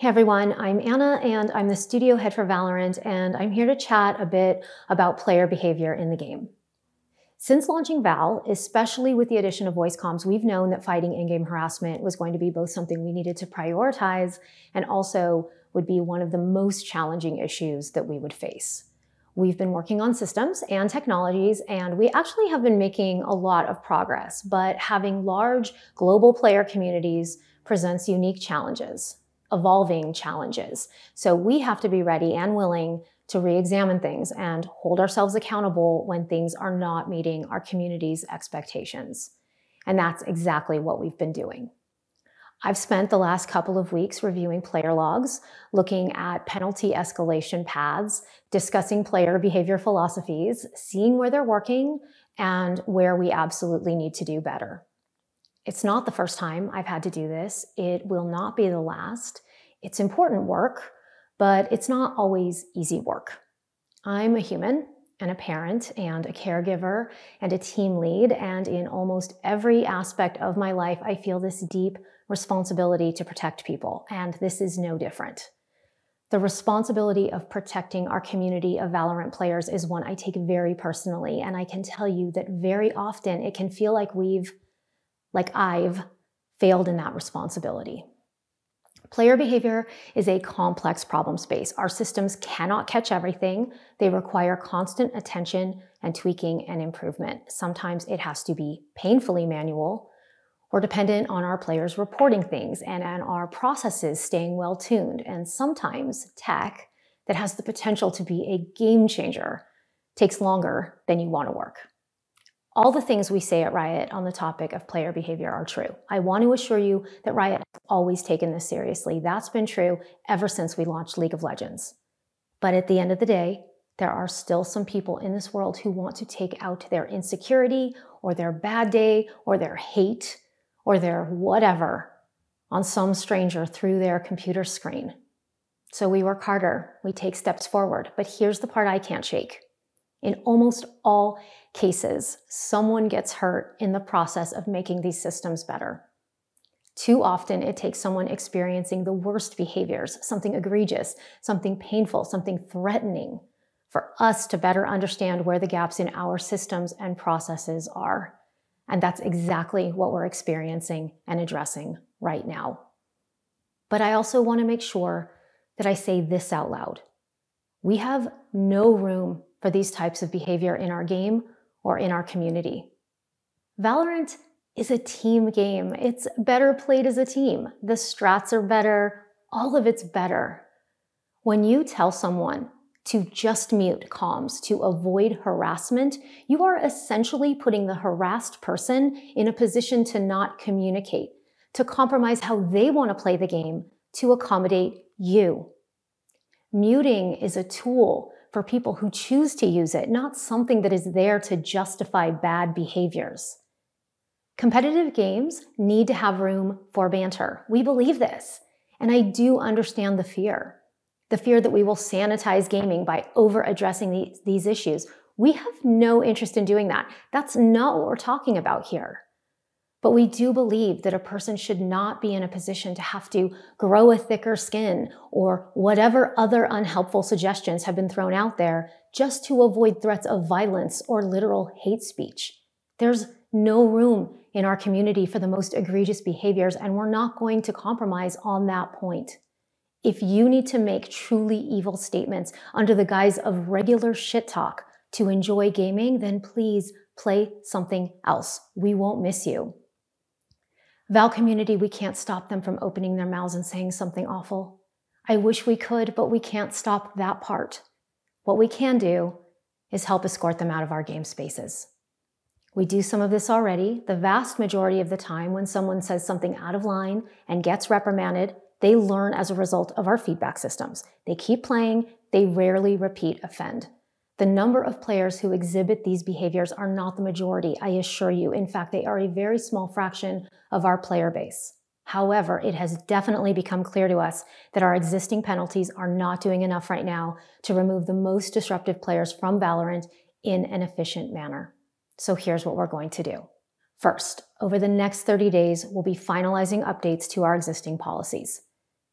Hey everyone, I'm Anna and I'm the studio head for Valorant, and I'm here to chat a bit about player behavior in the game. Since launching Val, especially with the addition of voice comms, we've known that fighting in-game harassment was going to be both something we needed to prioritize and also would be one of the most challenging issues that we would face. We've been working on systems and technologies, and we actually have been making a lot of progress, but having large global player communities presents unique challenges, evolving challenges. So we have to be ready and willing to re-examine things and hold ourselves accountable when things are not meeting our community's expectations. And that's exactly what we've been doing. I've spent the last couple of weeks reviewing player logs, looking at penalty escalation paths, discussing player behavior philosophies, seeing where they're working and where we absolutely need to do better. It's not the first time I've had to do this. It will not be the last. It's important work, but it's not always easy work. I'm a human and a parent and a caregiver and a team lead, and in almost every aspect of my life, I feel this deep responsibility to protect people, and this is no different. The responsibility of protecting our community of Valorant players is one I take very personally, and I can tell you that very often it can feel like I've failed in that responsibility. Player behavior is a complex problem space. Our systems cannot catch everything. They require constant attention and tweaking and improvement. Sometimes it has to be painfully manual or dependent on our players reporting things and on our processes staying well tuned. And sometimes tech that has the potential to be a game changer takes longer than you want to work. All the things we say at Riot on the topic of player behavior are true. I want to assure you that Riot has always taken this seriously. That's been true ever since we launched League of Legends. But at the end of the day, there are still some people in this world who want to take out their insecurity or their bad day or their hate or their whatever on some stranger through their computer screen. So we work harder, we take steps forward, but here's the part I can't shake. In almost all cases, someone gets hurt in the process of making these systems better. Too often, it takes someone experiencing the worst behaviors, something egregious, something painful, something threatening, for us to better understand where the gaps in our systems and processes are. And that's exactly what we're experiencing and addressing right now. But I also want to make sure that I say this out loud. We have no room for these types of behavior in our game or in our community. Valorant is a team game. It's better played as a team. The strats are better. All of it's better. When you tell someone to just mute comms to avoid harassment, you are essentially putting the harassed person in a position to not communicate, to compromise how they want to play the game, to accommodate you. Muting is a tool for people who choose to use it, not something that is there to justify bad behaviors. Competitive games need to have room for banter. We believe this, and I do understand the fear that we will sanitize gaming by over-addressing these issues. We have no interest in doing that. That's not what we're talking about here. But we do believe that a person should not be in a position to have to grow a thicker skin or whatever other unhelpful suggestions have been thrown out there just to avoid threats of violence or literal hate speech. There's no room in our community for the most egregious behaviors, and we're not going to compromise on that point. If you need to make truly evil statements under the guise of regular shit talk to enjoy gaming, then please play something else. We won't miss you. Val community, we can't stop them from opening their mouths and saying something awful. I wish we could, but we can't stop that part. What we can do is help escort them out of our game spaces. We do some of this already. The vast majority of the time when someone says something out of line and gets reprimanded, they learn as a result of our feedback systems. They keep playing, they rarely repeat offend. The number of players who exhibit these behaviors are not the majority, I assure you. In fact, they are a very small fraction of our player base. However, it has definitely become clear to us that our existing penalties are not doing enough right now to remove the most disruptive players from Valorant in an efficient manner. So here's what we're going to do. First, over the next 30 days, we'll be finalizing updates to our existing policies.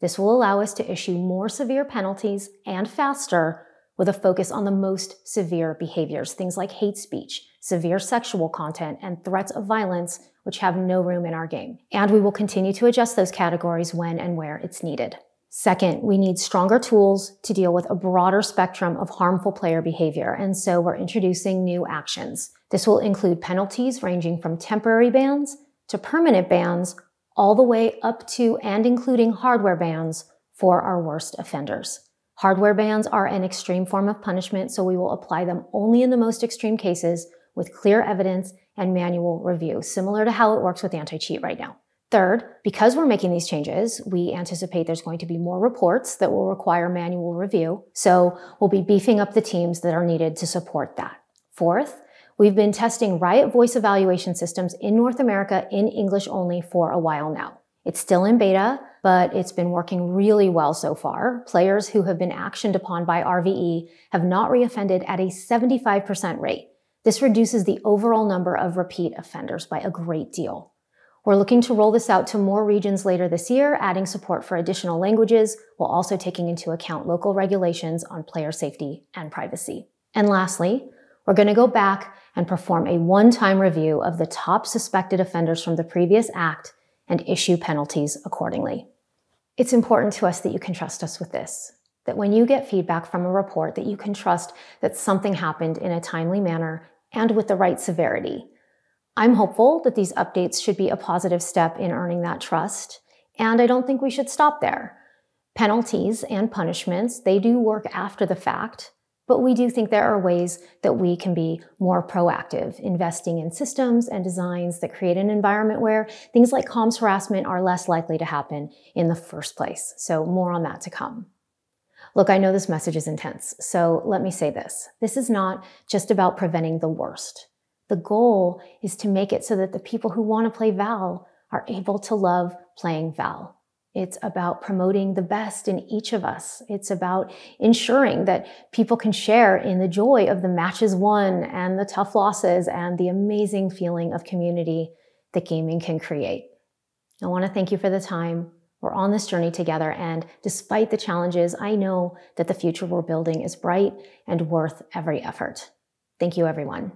This will allow us to issue more severe penalties and faster, with a focus on the most severe behaviors, things like hate speech, severe sexual content, and threats of violence, which have no room in our game. And we will continue to adjust those categories when and where it's needed. Second, we need stronger tools to deal with a broader spectrum of harmful player behavior, and so we're introducing new actions. This will include penalties ranging from temporary bans to permanent bans, all the way up to and including hardware bans for our worst offenders. Hardware bans are an extreme form of punishment, so we will apply them only in the most extreme cases with clear evidence and manual review, similar to how it works with anti-cheat right now. Third, because we're making these changes, we anticipate there's going to be more reports that will require manual review, so we'll be beefing up the teams that are needed to support that. Fourth, we've been testing Riot voice evaluation systems in North America in English only for a while now. It's still in beta, but it's been working really well so far. Players who have been actioned upon by RVE have not reoffended at a 75% rate. This reduces the overall number of repeat offenders by a great deal. We're looking to roll this out to more regions later this year, adding support for additional languages, while also taking into account local regulations on player safety and privacy. And lastly, we're going to go back and perform a one-time review of the top suspected offenders from the previous act and issue penalties accordingly. It's important to us that you can trust us with this, that when you get feedback from a report, that you can trust that something happened in a timely manner and with the right severity. I'm hopeful that these updates should be a positive step in earning that trust, and I don't think we should stop there. Penalties and punishments, they do work after the fact, but we do think there are ways that we can be more proactive, investing in systems and designs that create an environment where things like comms harassment are less likely to happen in the first place. So more on that to come. Look, I know this message is intense, so let me say this. This is not just about preventing the worst. The goal is to make it so that the people who want to play Val are able to love playing Val. It's about promoting the best in each of us. It's about ensuring that people can share in the joy of the matches won and the tough losses and the amazing feeling of community that gaming can create. I want to thank you for the time. We're on this journey together, and despite the challenges, I know that the future we're building is bright and worth every effort. Thank you, everyone.